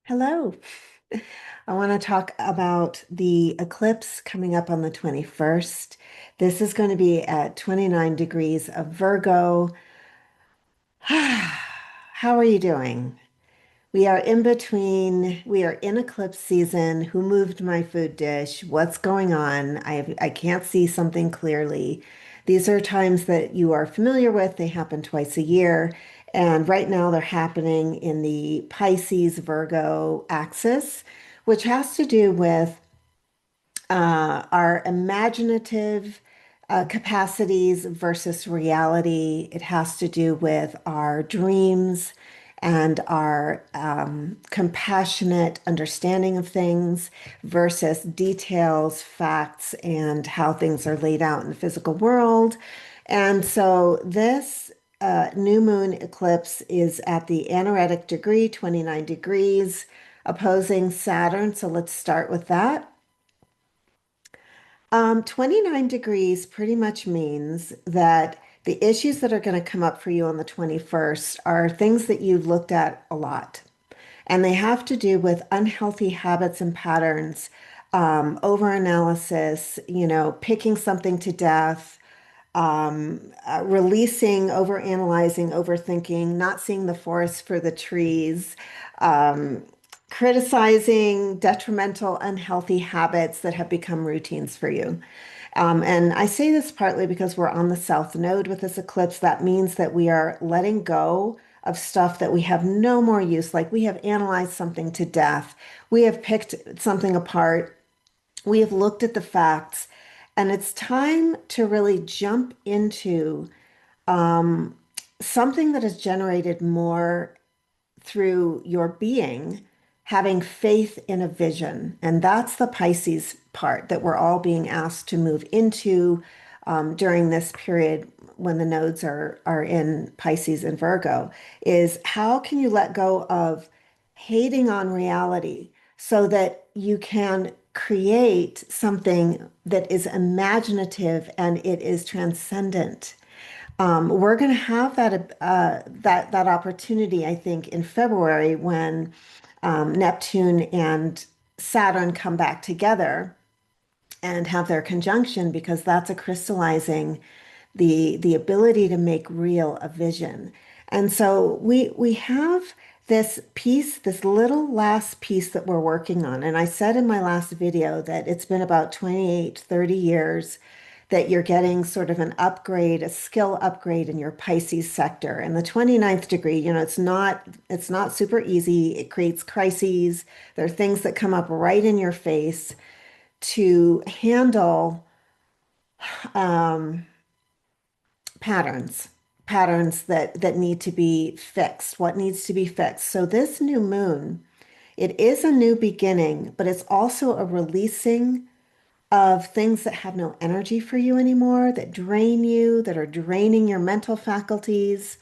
Hello. I want to talk about the eclipse coming up on the 21st. This is going to be at 29 degrees of Virgo. How are you doing? We are in eclipse season. Who moved my food dish? What's going on? I can't see something clearly. These are times that you are familiar with. They happen twice a year. And right now they're happening in the Pisces Virgo axis, which has to do with our imaginative capacities versus reality. It has to do with our dreams and our compassionate understanding of things versus details, facts, and how things are laid out in the physical world. And so this new moon eclipse is at the anaretic degree, 29 degrees, opposing Saturn. So let's start with that. 29 degrees pretty much means that the issues that are going to come up for you on the 21st are things that you've looked at a lot. And they have to do with unhealthy habits and patterns, overanalysis, picking something to death, releasing, overanalyzing, overthinking, not seeing the forest for the trees, um, criticizing detrimental, unhealthy habits that have become routines for you. And I say this partly because we're on the South Node with this eclipse. That means that we are letting go of stuff that we have no more use. Like we have analyzed something to death, we have picked something apart, we have looked at the facts, and it's time to really jump into something that has generated more through your being, having faith in a vision. And that's the Pisces part that we're all being asked to move into during this period when the nodes are in Pisces and Virgo, is how can you let go of hating on reality so that you can create something that is imaginative and it is transcendent. We're going to have that opportunity, I think, in February when Neptune and Saturn come back together and have their conjunction, because that's a crystallizing the ability to make real a vision. And so we have this piece, this little last piece that we're working on. And I said in my last video that it's been about 28, 30 years that you're getting sort of an upgrade, a skill upgrade in your Pisces sector. And the 29th degree, it's not super easy. It creates crises. There are things that come up right in your face to handle um, patterns, patterns that need to be fixed, what needs to be fixed. So this new moon, it is a new beginning, but it's also a releasing of things that have no energy for you anymore, that drain you, that are draining your mental faculties.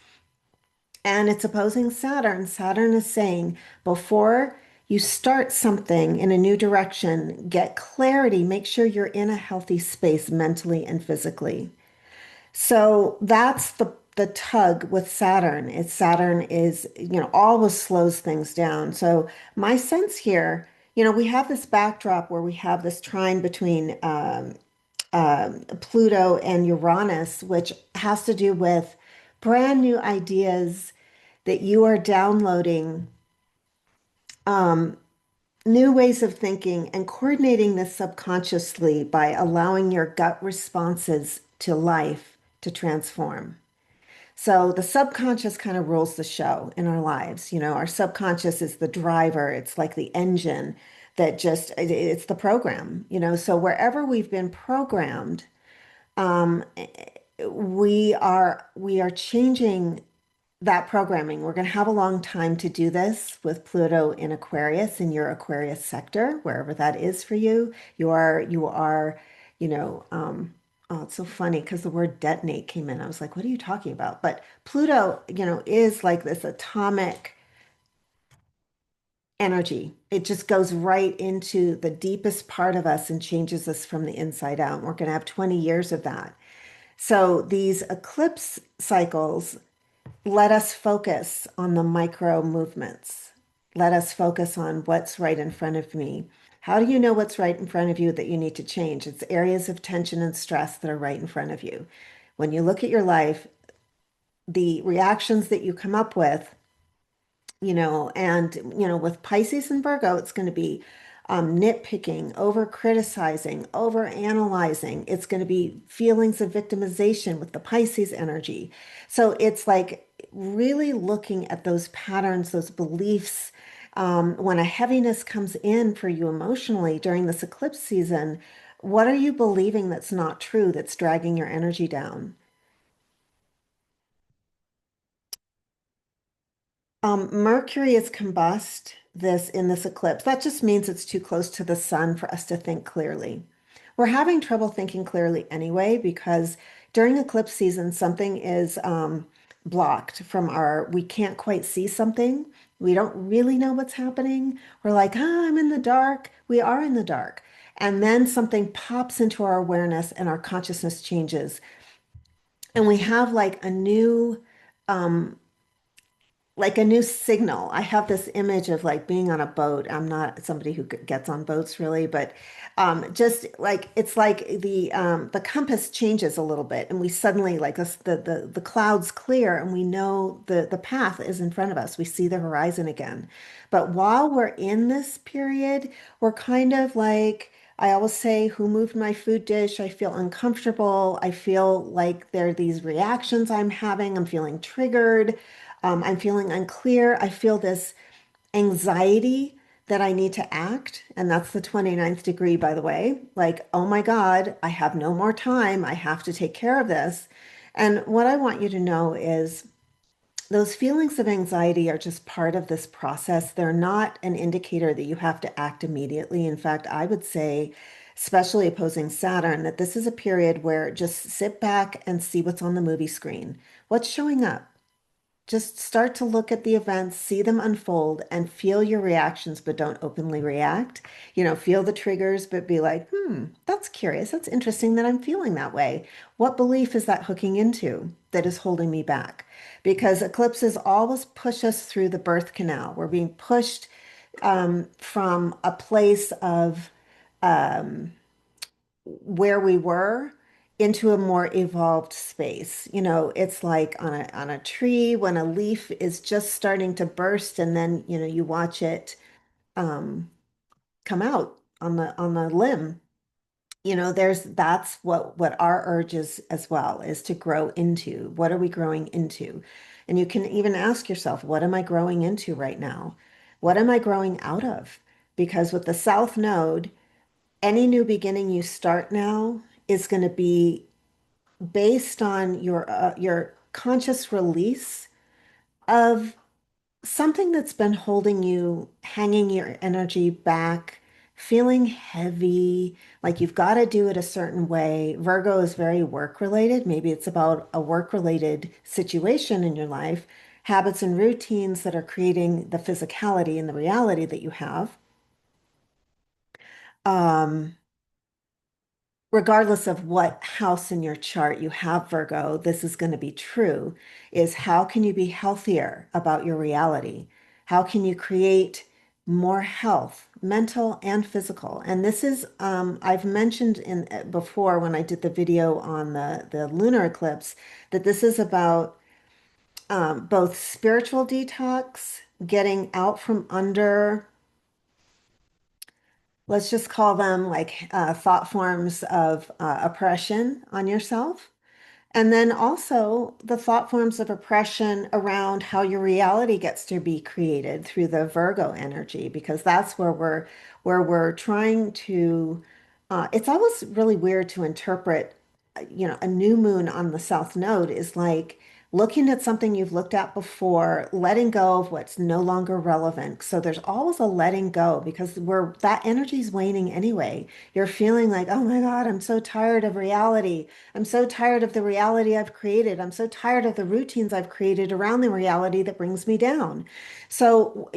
And it's opposing Saturn. Saturn is saying, before you start something in a new direction, get clarity, make sure you're in a healthy space mentally and physically. So that's the tug with Saturn. It's Saturn is, always slows things down. So my sense here, we have this backdrop where we have this trine between Pluto and Uranus, which has to do with brand new ideas that you are downloading, new ways of thinking and coordinating this subconsciously by allowing your gut responses to life to transform. So the subconscious kind of rules the show in our lives. Our subconscious is the driver. It's like the engine that it's the program. So wherever we've been programmed, um, we are changing that programming. We're going to have a long time to do this with Pluto in Aquarius, in your Aquarius sector, wherever that is for you. You are, you know, oh, it's so funny because the word detonate came in. I was like, what are you talking about? But Pluto, is like this atomic energy. It just goes right into the deepest part of us and changes us from the inside out. We're going to have 20 years of that. So these eclipse cycles let us focus on the micro movements. let us focus on what's right in front of me. How do you know what's right in front of you that you need to change? It's areas of tension and stress that are right in front of you. When you look at your life, the reactions that you come up with, with Pisces and Virgo, it's going to be nitpicking, over criticizing, over analyzing. It's going to be feelings of victimization with the Pisces energy. So it's like really looking at those patterns, those beliefs. When a heaviness comes in for you emotionally during this eclipse season, what are you believing that's not true, that's dragging your energy down? Mercury is combust this in this eclipse. That just means it's too close to the sun for us to think clearly. We're having trouble thinking clearly anyway because during eclipse season, something is blocked from we can't quite see something. We don't really know what's happening. We're like, ah, I'm in the dark. We are in the dark. And then something pops into our awareness and our consciousness changes. And we have um, like a new signal. I have this image of like being on a boat. I'm not somebody who gets on boats really, but just like it's like the compass changes a little bit, and we suddenly like this, the clouds clear, and we know the path is in front of us. We see the horizon again. But while we're in this period, we're kind of like I always say, who moved my food dish? I feel uncomfortable. I feel like there are these reactions I'm having. I'm feeling triggered. I'm feeling unclear. I feel this anxiety that I need to act. And that's the 29th degree, by the way. Like, oh my God, I have no more time. I have to take care of this. And what I want you to know is those feelings of anxiety are just part of this process. They're not an indicator that you have to act immediately. In fact, I would say, especially opposing Saturn, that this is a period where just sit back and see what's on the movie screen. What's showing up? Just start to look at the events, see them unfold, and feel your reactions, but don't openly react. Feel the triggers, but be like, that's curious. That's interesting that I'm feeling that way. What belief is that hooking into that is holding me back? Because eclipses always push us through the birth canal. We're being pushed from a place of where we were into a more evolved space. It's like on a tree when a leaf is just starting to burst and then, you watch it um, come out on the limb. That's what our urge is as well, is to grow into. What are we growing into? And you can even ask yourself, what am I growing into right now? What am I growing out of? Because with the South Node, any new beginning you start now is going to be based on your conscious release of something that's been holding you, hanging your energy back, feeling heavy, like you've got to do it a certain way. Virgo is very work related. Maybe it's about a work related situation in your life, habits and routines that are creating the physicality and the reality that you have. Um, Regardless of what house in your chart you have, Virgo, this is going to be true, is how can you be healthier about your reality? How can you create more health, mental and physical? And this is, I've mentioned in before when I did the video on the lunar eclipse, that this is about both spiritual detox, getting out from under, let's just call them like thought forms of oppression on yourself. And then also the thought forms of oppression around how your reality gets to be created through the Virgo energy, because that's where we're trying to, it's always really weird to interpret, a new moon on the South Node is like looking at something you've looked at before, letting go of what's no longer relevant. So there's always a letting go because that energy is waning anyway. You're feeling like, oh my God, I'm so tired of reality. I'm so tired of the reality I've created. I'm so tired of the routines I've created around the reality that brings me down. So,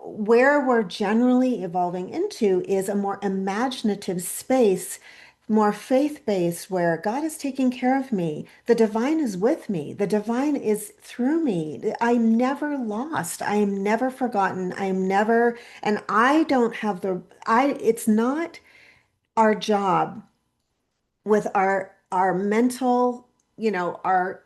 where we're generally evolving into is a more imaginative space, more faith-based, where God is taking care of me. The divine is with me. The divine is through me. I'm never lost. I am never forgotten. I am never, and I don't have it's not our job with our mental, you know, our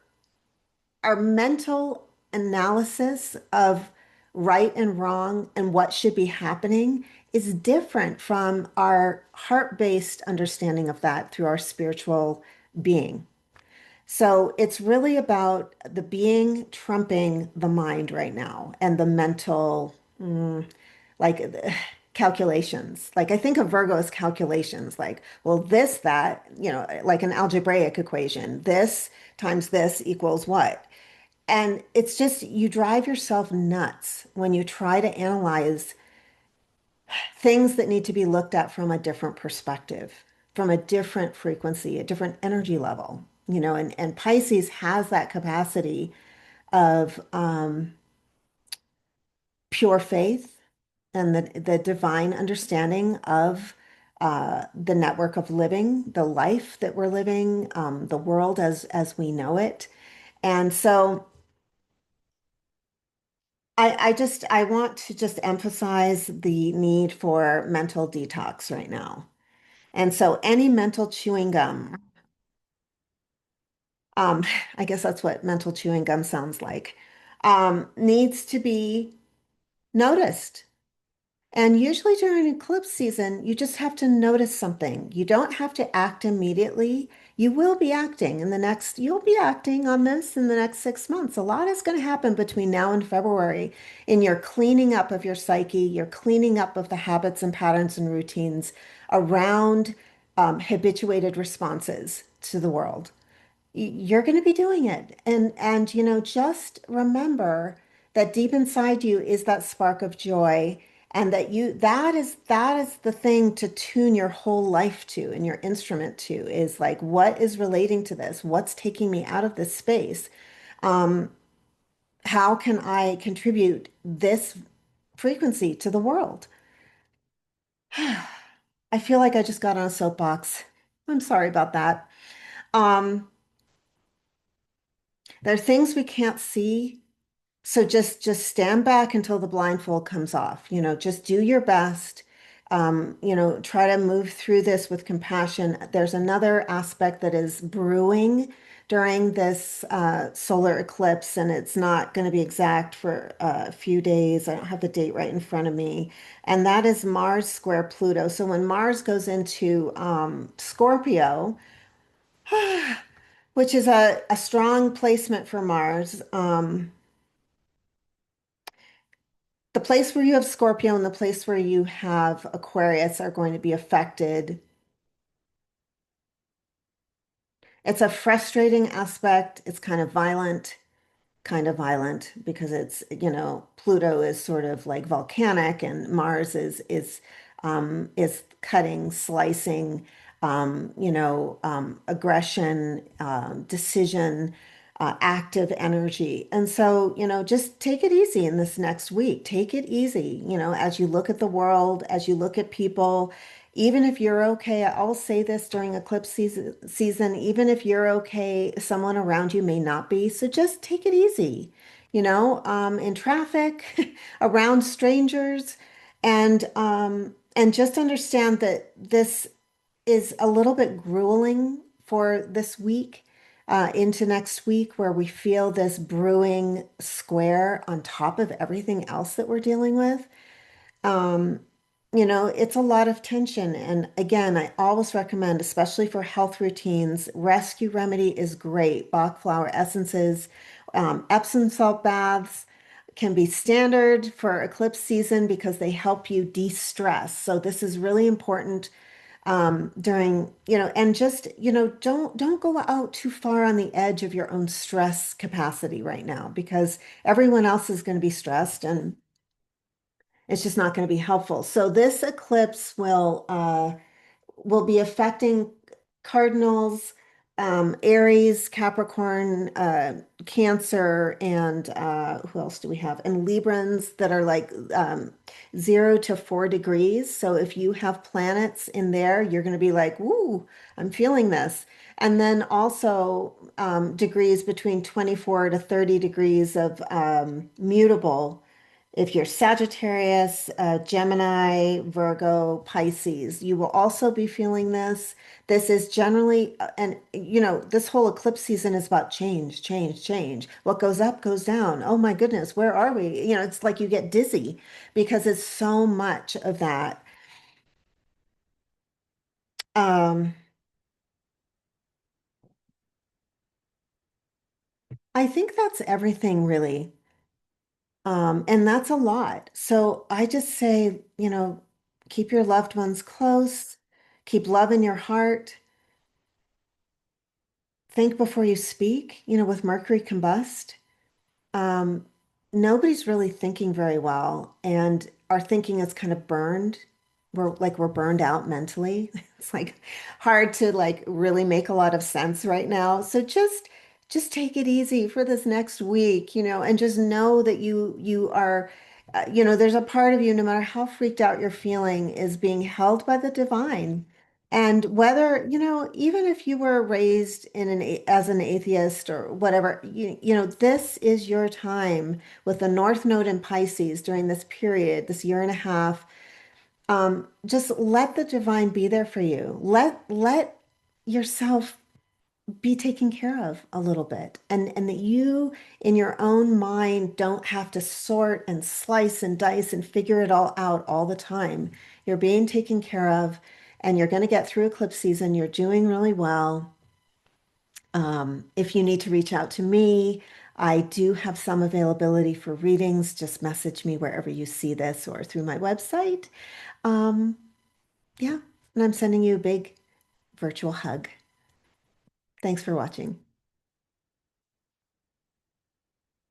mental analysis of right and wrong and what should be happening is different from our heart-based understanding of that through our spiritual being. So it's really about the being trumping the mind right now and the mental, like calculations. Like I think of Virgo as calculations, like, well, this, that, like an algebraic equation, this times this equals what? And it's just, you drive yourself nuts when you try to analyze things that need to be looked at from a different perspective, from a different frequency, a different energy level, and Pisces has that capacity of pure faith and the divine understanding of the network of living, the life that we're living, the world as we know it. And so I want to just emphasize the need for mental detox right now. And so any mental chewing gum, um, I guess that's what mental chewing gum sounds like, needs to be noticed. And usually during eclipse season, you just have to notice something. You don't have to act immediately. You will be acting you'll be acting on this in the next 6 months. A lot is going to happen between now and February in your cleaning up of your psyche, your cleaning up of the habits and patterns and routines around habituated responses to the world. You're going to be doing it. And just remember that deep inside you is that spark of joy and that is the thing to tune your whole life to and your instrument to is like what is relating to this? What's taking me out of this space? Um, how can I contribute this frequency to the world? I feel like I just got on a soapbox. I'm sorry about that. Um, there are things we can't see. So just stand back until the blindfold comes off. Just do your best. Try to move through this with compassion. There's another aspect that is brewing during this solar eclipse, and it's not going to be exact for a few days. I don't have the date right in front of me. And that is Mars square Pluto. So when Mars goes into Scorpio, which is a strong placement for Mars, the place where you have Scorpio and the place where you have Aquarius are going to be affected. It's a frustrating aspect. It's kind of violent because Pluto is sort of like volcanic and Mars is cutting, slicing, aggression, decision, active energy. And so, just take it easy in this next week. Take it easy, as you look at the world, as you look at people. Even if you're okay, I'll say this during eclipse season, even if you're okay, someone around you may not be. So just take it easy, in traffic, around strangers, and just understand that this is a little bit grueling for this week, into next week, where we feel this brewing square on top of everything else that we're dealing with. Um, it's a lot of tension. And again, I always recommend, especially for health routines, rescue remedy is great. Bach flower essences, Epsom salt baths can be standard for eclipse season because they help you de-stress. So this is really important during, and just, don't go out too far on the edge of your own stress capacity right now because everyone else is going to be stressed and it's just not going to be helpful. So this eclipse will be affecting cardinals, Aries, Capricorn, Cancer, and who else do we have? And Librans that are like 0 to 4 degrees. So if you have planets in there, you're going to be like, "Woo, I'm feeling this." And then also degrees between 24 to 30 degrees of mutable. If you're Sagittarius, Gemini, Virgo, Pisces, you will also be feeling this. This is generally, and you know, this whole eclipse season is about change, change, change. What goes up goes down. Oh my goodness, where are we? You know, it's like you get dizzy because it's so much of that. Um, I think that's everything really. And that's a lot. So I just say, you know, keep your loved ones close, keep love in your heart. Think before you speak, you know, with Mercury combust. Um, Nobody's really thinking very well, and our thinking is kind of burned. We're burned out mentally. It's like hard to like really make a lot of sense right now. So just take it easy for this next week, you know, and just know that you are, you know, there's a part of you, no matter how freaked out you're feeling, is being held by the divine. And whether, you know, even if you were raised in as an atheist or whatever, you know, this is your time with the North Node in Pisces during this period, this year and a half. Just let the divine be there for you. Let yourself be taken care of a little bit, and that you in your own mind don't have to sort and slice and dice and figure it all out all the time. You're being taken care of, and you're going to get through eclipse season. You're doing really well. If you need to reach out to me, I do have some availability for readings. Just message me wherever you see this or through my website. um, yeah, and I'm sending you a big virtual hug. Thanks for watching.